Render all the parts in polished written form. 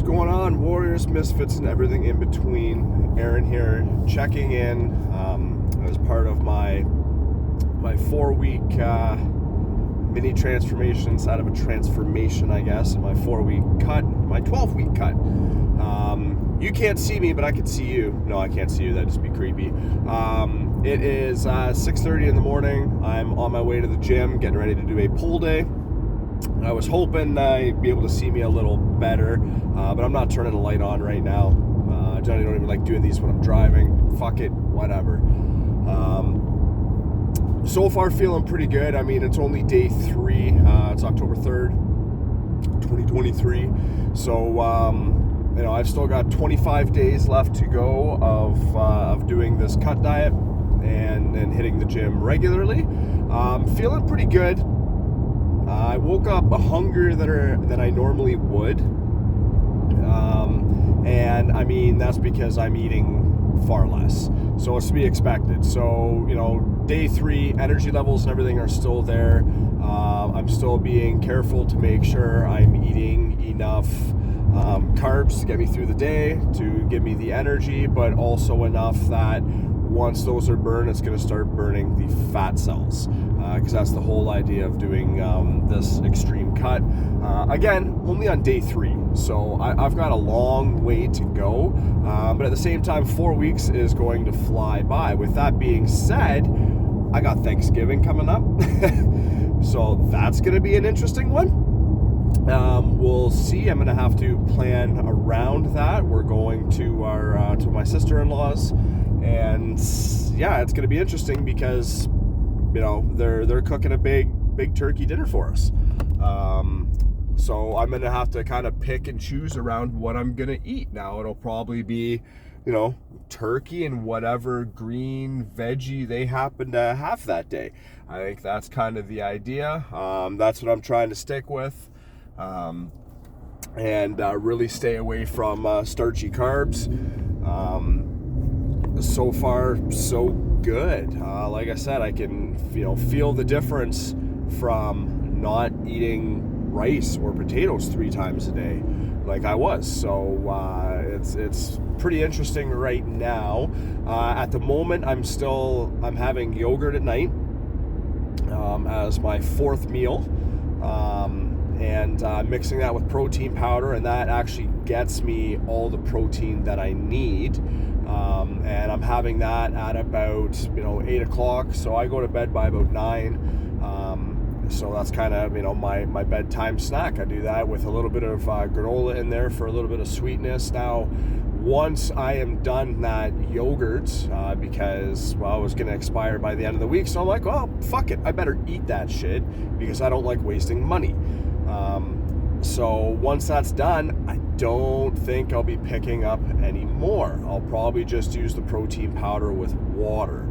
What's going on, Warriors, Misfits, and everything in between? Aaron here, checking in as part of my 4-week mini transformation inside of a transformation, I guess. My 4-week cut, my 12-week cut. You can't see me, but I can see you. No, I can't see you. That'd just be creepy. It is 6:30 in the morning. I'm on my way to the gym, getting ready to do a pull day. I was hoping you'd be able to see me a little better, but I'm not turning the light on right now. Johnny don't even like doing these when I'm driving. Fuck it, whatever. So far feeling pretty good. I mean, it's only day 3. It's October 3rd, 2023. So, I've still got 25 days left to go of doing this cut diet and hitting the gym regularly. Feeling pretty good. I woke up hungrier than I normally would. And I mean, that's because I'm eating far less. So it's to be expected. So, day 3, energy levels and everything are still there. I'm still being careful to make sure I'm eating enough carbs to get me through the day, to give me the energy, but also enough that once those are burned, it's going to start burning the fat cells, because that's the whole idea of doing this extreme cut. Again, only on day 3, so I've got a long way to go, but at the same time, 4 weeks is going to fly by. With that being said, I got Thanksgiving coming up, so that's going to be an interesting one. We'll see. I'm going to have to plan around that. We're going to our to my sister-in-law's, and yeah, it's going to be interesting because they're cooking a big turkey dinner for us. So I'm going to have to kind of pick and choose around what I'm going to eat. Now it'll probably be turkey and whatever green veggie they happen to have that day. I think that's kind of the idea. That's what I'm trying to stick with. And really stay away from starchy carbs. So far, so good. Like I said, I can feel the difference from not eating rice or potatoes 3 times a day like I was. So it's pretty interesting right now. At the moment, I'm having yogurt at night as my 4th meal. And mixing that with protein powder, and that actually gets me all the protein that I need. And I'm having that at about 8 o'clock, so I go to bed by about 9. So that's kind of my bedtime snack. I do that with a little bit of granola in there for a little bit of sweetness. Now, once I am done that yogurt, because it was going to expire by the end of the week, so I'm like, well, fuck it, I better eat that shit because I don't like wasting money. So once that's done, I don't think I'll be picking up any more. I'll probably just use the protein powder with water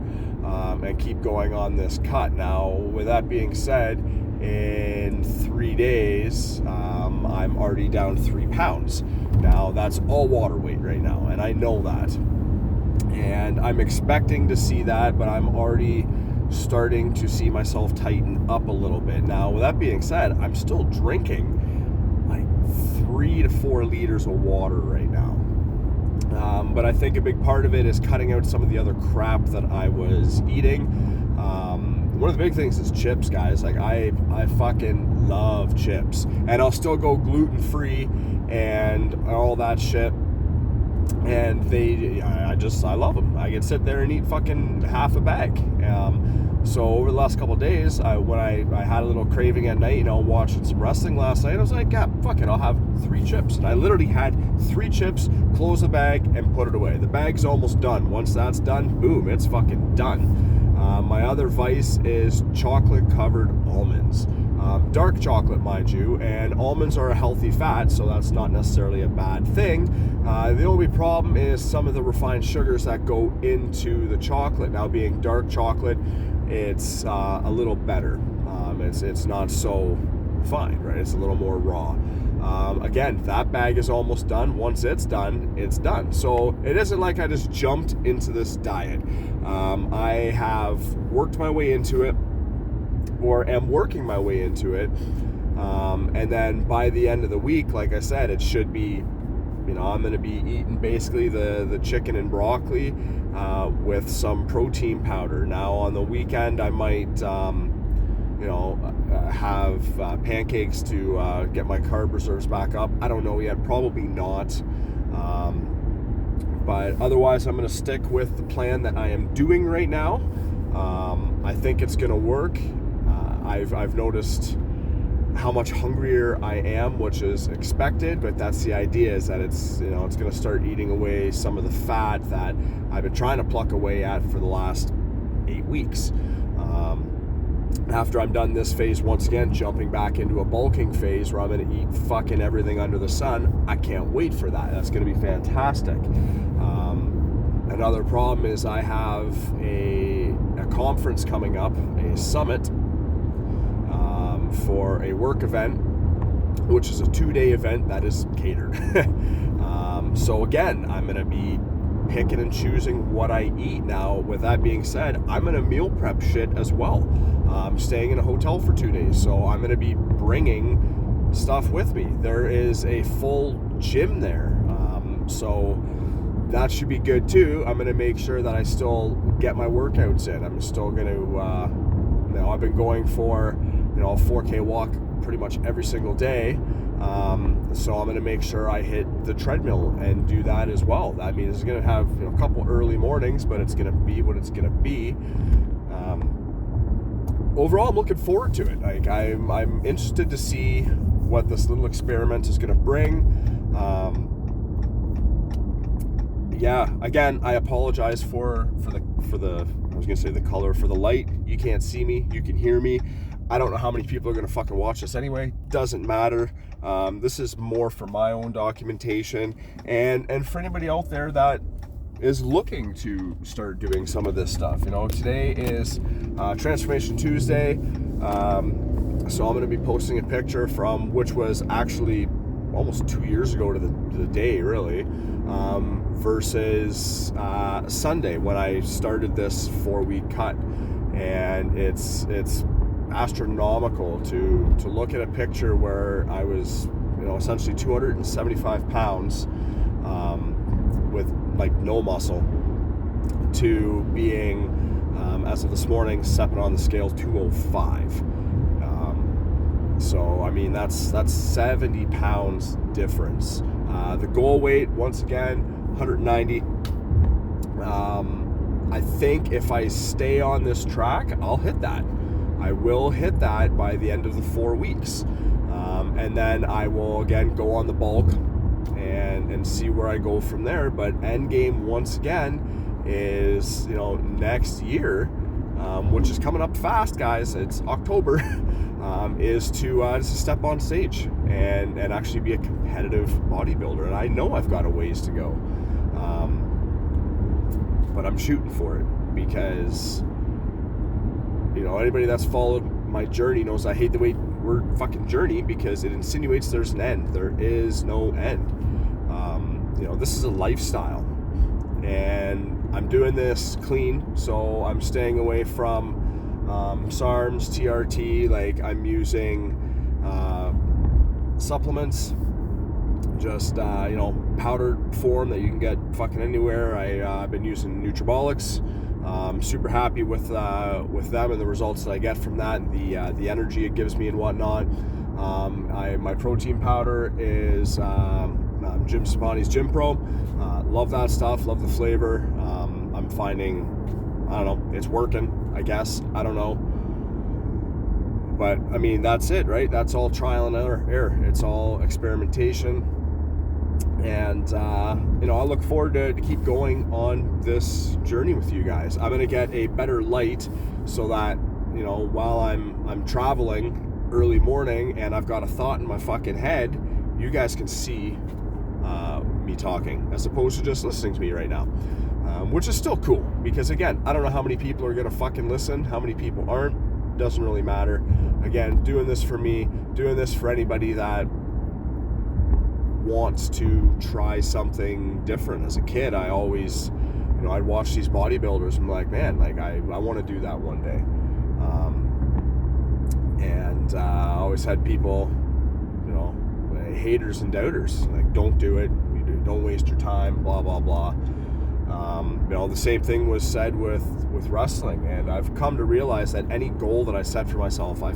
and keep going on this cut. Now, with that being said, in 3 days, I'm already down 3 pounds. Now, that's all water weight right now, and I know that. And I'm expecting to see that, but I'm already starting to see myself tighten up a little bit. Now, with that being said, I'm still drinking like 3 to 4 liters of water right now. But I think a big part of it is cutting out some of the other crap that I was eating. One of the big things is chips, guys. Like I fucking love chips, and I'll still go gluten-free and all that shit. And I love them. I can sit there and eat fucking half a bag. So over the last couple of days, when I had a little craving at night, watching some wrestling last night, I was like, yeah, fuck it, I'll have 3 chips. And I literally had 3 chips, close the bag, and put it away. The bag's almost done. Once that's done, boom, it's fucking done. My other vice is chocolate-covered almonds. Dark chocolate, mind you, and almonds are a healthy fat, so that's not necessarily a bad thing. The only problem is some of the refined sugars that go into the chocolate. Now, being dark chocolate, it's a little better. It's not so fine, right? It's a little more raw. Again, that bag is almost done. Once it's done, it's done. So it isn't like I just jumped into this diet. I have worked my way into it, or am working my way into it. And then by the end of the week, like I said, it should be I'm going to be eating basically the chicken and broccoli with some protein powder. Now on the weekend I might have pancakes to get my carb reserves back up. I don't know yet, probably not. But otherwise I'm going to stick with the plan that I am doing right now. I think it's going to work. I've noticed how much hungrier I am, which is expected, but that's the idea, is that it's going to start eating away some of the fat that I've been trying to pluck away at for the last 8 weeks. After I'm done this phase, once again, jumping back into a bulking phase where I'm going to eat fucking everything under the sun. I can't wait for that. That's going to be fantastic. Another problem is I have a conference coming up, a summit, for a work event, which is a 2-day event that is catered. So again, I'm going to be picking and choosing what I eat. Now, with that being said, I'm going to meal prep shit as well. I'm staying in a hotel for 2 days, so I'm going to be bringing stuff with me. There is a full gym there, so that should be good too. I'm going to make sure that I still get my workouts in. I'm still going to, I've been going for a 4K walk pretty much every single day. So I'm going to make sure I hit the treadmill and do that as well. That means it's going to have a couple early mornings, but it's going to be what it's going to be. Overall, I'm looking forward to it. Like I'm interested to see what this little experiment is going to bring. Again, I apologize for the I was going to say the color, for the light. You can't see me, you can hear me. I don't know how many people are going to fucking watch this anyway. Doesn't matter. This is more for my own documentation and for anybody out there that is looking to start doing some of this stuff. Today is Transformation Tuesday. So I'm going to be posting a picture from, which was actually almost 2 years ago to the day, really, versus Sunday when I started this 4-week cut. And it's astronomical to look at a picture where I was essentially 275 pounds with like no muscle, to being as of this morning stepping on the scale 205. So I mean that's 70 pounds difference. The goal weight, once again, 190. I think if I stay on this track, I'll hit that. I will hit that by the end of the 4 weeks. And then I will again go on the bulk and see where I go from there. But end game, once again, is next year, which is coming up fast, guys. It's October. Is to step on stage and actually be a competitive bodybuilder. And I know I've got a ways to go, but I'm shooting for it because anybody that's followed my journey knows I hate the word fucking journey, because it insinuates there's an end. There is no end. This is a lifestyle, and I'm doing this clean, so I'm staying away from SARMs, TRT. Like, I'm using supplements, just powdered form that you can get fucking anywhere. I've been using Nutribolics. I'm super happy with them and the results that I get from that, and the energy it gives me and whatnot. My protein powder is Jim Spani's Gym Pro. Love that stuff. Love the flavor. I'm finding, I don't know, it's working, I guess. I don't know. But I mean, that's it, right? That's all trial and error. It's all experimentation. And I look forward to keep going on this journey with you guys. I'm gonna get a better light so that while I'm traveling early morning and I've got a thought in my fucking head, you guys can see me talking as opposed to just listening to me right now, which is still cool, because again, I don't know how many people are gonna fucking listen, how many people aren't. Doesn't really matter. Again, doing this for me, doing this for anybody that wants to try something different. As a kid, I always, I'd watch these bodybuilders and be like, man, like I want to do that one day. I always had people, haters and doubters, like, don't do it. don't waste your time, blah, blah, blah. The same thing was said with wrestling, and I've come to realize that any goal that I set for myself, I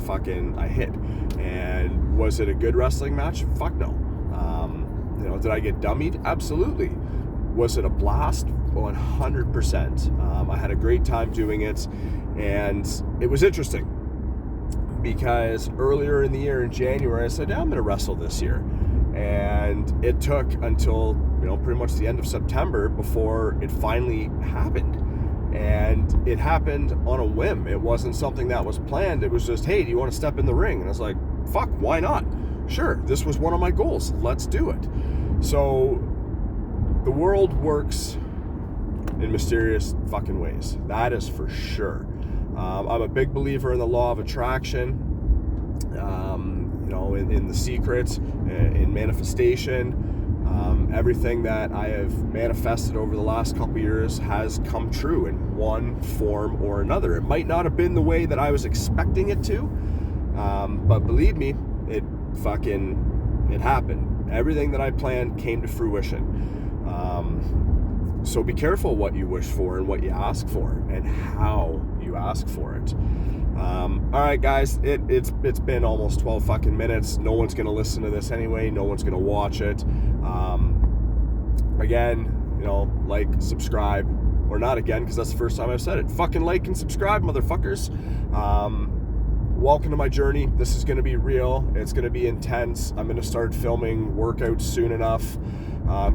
hit. And was it a good wrestling match? Fuck no. Did I get dummied? Absolutely. Was it a blast? 100%. I had a great time doing it, and it was interesting because earlier in the year in January, I said, I'm going to wrestle this year. And it took until, pretty much the end of September before it finally happened. And it happened on a whim. It wasn't something that was planned. It was just, hey, do you want to step in the ring? And I was like, fuck, why not? Sure, this was one of my goals. Let's do it. So the world works in mysterious fucking ways. That is for sure. I'm a big believer in the law of attraction, in the secrets, in manifestation. Everything that I have manifested over the last couple years has come true in one form or another. It might not have been the way that I was expecting it to, but believe me, it happened. Everything that I planned came to fruition. So be careful what you wish for and what you ask for and how you ask for it. All right, guys, it's been almost 12 fucking minutes. No one's going to listen to this anyway. No one's going to watch it. Again, like, subscribe, or not again, because that's the first time I've said it. Fucking like and subscribe, motherfuckers. Welcome to my journey. This is going to be real. It's going to be intense. I'm going to start filming workouts soon enough.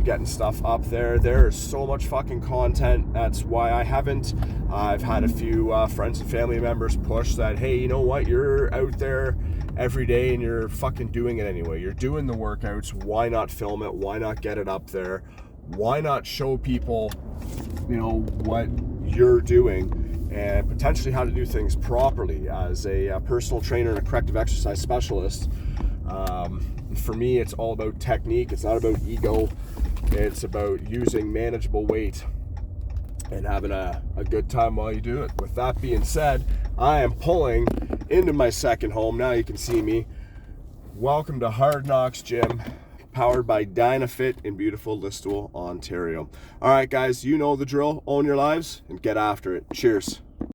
Getting stuff up there. There's so much fucking content. That's why I haven't. I've had a few friends and family members push that, hey, you know what? You're out there every day and you're fucking doing it anyway. You're doing the workouts. Why not film it? Why not get it up there? Why not show people, what you're doing and potentially how to do things properly as a personal trainer and a corrective exercise specialist. For me, it's all about technique. It's not about ego. It's about using manageable weight and having a good time while you do it. With that being said, I am pulling into my second home. Now you can see me. Welcome to Hard Knocks Gym, powered by Dynafit in beautiful Listowel, Ontario. All right, guys, you know the drill. Own your lives and get after it. Cheers.